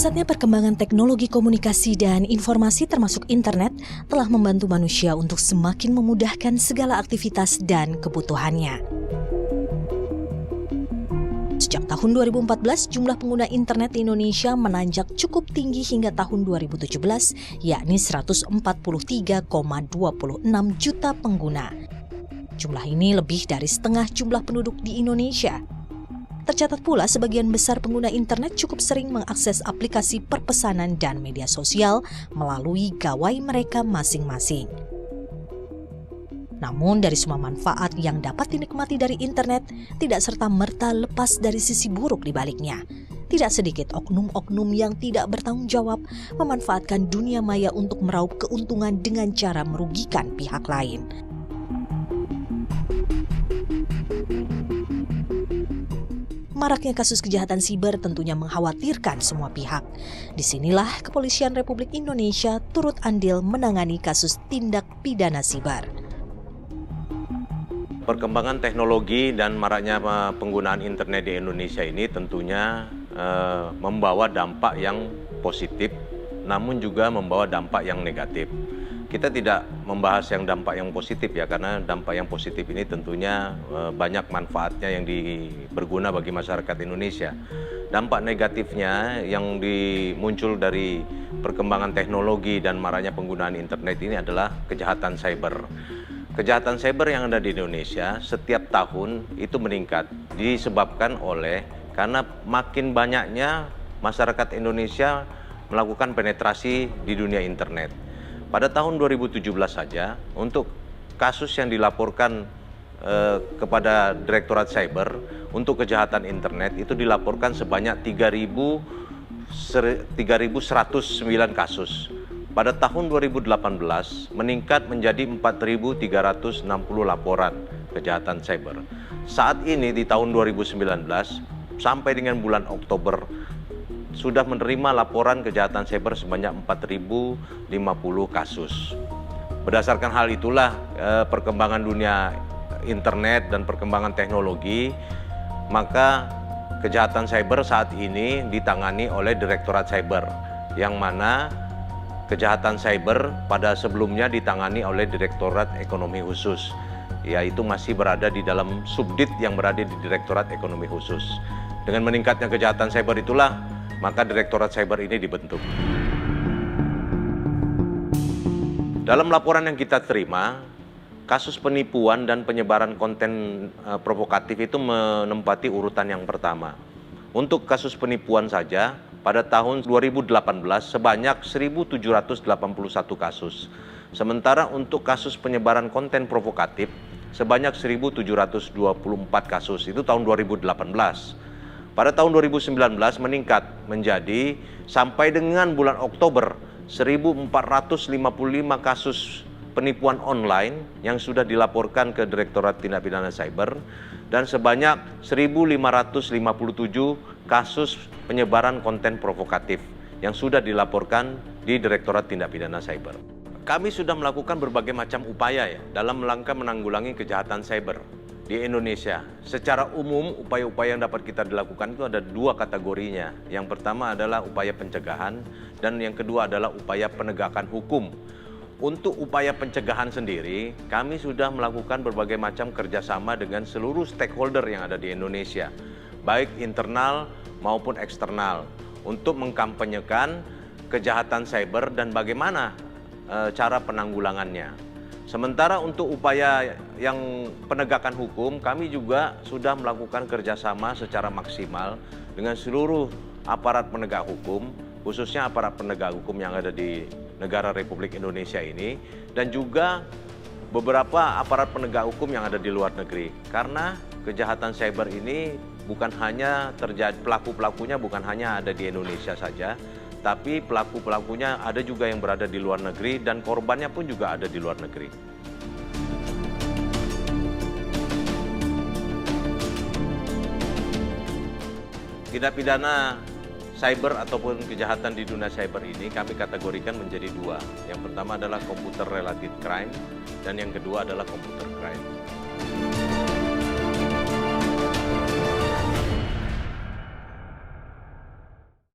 Pesatnya perkembangan teknologi komunikasi dan informasi termasuk internet telah membantu manusia untuk semakin memudahkan segala aktivitas dan kebutuhannya. Sejak tahun 2014, jumlah pengguna internet di Indonesia menanjak cukup tinggi hingga tahun 2017, yakni 143,26 juta pengguna. Jumlah ini lebih dari setengah jumlah penduduk di Indonesia. Tercatat pula sebagian besar pengguna internet cukup sering mengakses aplikasi perpesanan dan media sosial melalui gawai mereka masing-masing. Namun dari semua manfaat yang dapat dinikmati dari internet, tidak serta-merta lepas dari sisi buruk di baliknya. Tidak sedikit oknum-oknum yang tidak bertanggung jawab memanfaatkan dunia maya untuk meraup keuntungan dengan cara merugikan pihak lain. Maraknya kasus kejahatan siber tentunya mengkhawatirkan semua pihak. Disinilah Kepolisian Republik Indonesia turut andil menangani kasus tindak pidana siber. Perkembangan teknologi dan maraknya penggunaan internet di Indonesia ini tentunya membawa dampak yang positif, namun juga membawa dampak yang negatif. Kita tidak membahas yang dampak yang positif ya, karena dampak yang positif ini tentunya banyak manfaatnya yang berguna bagi masyarakat Indonesia. Dampak negatifnya yang muncul dari perkembangan teknologi dan maraknya penggunaan internet ini adalah kejahatan cyber. Kejahatan cyber yang ada di Indonesia setiap tahun itu meningkat, disebabkan karena makin banyaknya masyarakat Indonesia melakukan penetrasi di dunia internet. Pada tahun 2017 saja, untuk kasus yang dilaporkan kepada Direktorat Cyber untuk kejahatan internet itu dilaporkan sebanyak 3.109 kasus. Pada tahun 2018 meningkat menjadi 4.360 laporan kejahatan cyber. Saat ini di tahun 2019 sampai dengan bulan Oktober sudah menerima laporan kejahatan cyber sebanyak 4.050 kasus. Berdasarkan hal itulah perkembangan dunia internet dan perkembangan teknologi, maka kejahatan cyber saat ini ditangani oleh Direktorat Cyber, yang mana kejahatan cyber pada sebelumnya ditangani oleh Direktorat Ekonomi Khusus, yaitu masih berada di dalam subdit yang berada di Direktorat Ekonomi Khusus. Dengan meningkatnya kejahatan cyber itulah maka Direktorat Cyber ini dibentuk. Dalam laporan yang kita terima, kasus penipuan dan penyebaran konten provokatif itu menempati urutan yang pertama. Untuk kasus penipuan saja, pada tahun 2018 sebanyak 1.781 kasus. Sementara untuk kasus penyebaran konten provokatif sebanyak 1.724 kasus, itu tahun 2018. Pada tahun 2019 meningkat menjadi sampai dengan bulan Oktober 1.455 kasus penipuan online yang sudah dilaporkan ke Direktorat Tindak Pidana Cyber dan sebanyak 1.557 kasus penyebaran konten provokatif yang sudah dilaporkan di Direktorat Tindak Pidana Cyber. Kami sudah melakukan berbagai macam upaya ya dalam rangka menanggulangi kejahatan cyber di Indonesia. Secara umum, upaya-upaya yang dapat kita dilakukan itu ada dua kategorinya. Yang pertama adalah upaya pencegahan dan yang kedua adalah upaya penegakan hukum. Untuk upaya pencegahan sendiri, kami sudah melakukan berbagai macam kerjasama dengan seluruh stakeholder yang ada di Indonesia, baik internal maupun eksternal, untuk mengkampanyekan kejahatan cyber dan bagaimana cara penanggulangannya. Sementara untuk upaya yang penegakan hukum, kami juga sudah melakukan kerjasama secara maksimal dengan seluruh aparat penegak hukum, khususnya aparat penegak hukum yang ada di negara Republik Indonesia ini, dan juga beberapa aparat penegak hukum yang ada di luar negeri. Karena kejahatan cyber ini bukan hanya terjadi, pelaku-pelakunya bukan hanya ada di Indonesia saja, tapi pelaku-pelakunya ada juga yang berada di luar negeri dan korbannya pun juga ada di luar negeri. Tindak pidana cyber ataupun kejahatan di dunia cyber ini kami kategorikan menjadi dua. Yang pertama adalah computer related crime dan yang kedua adalah computer crime.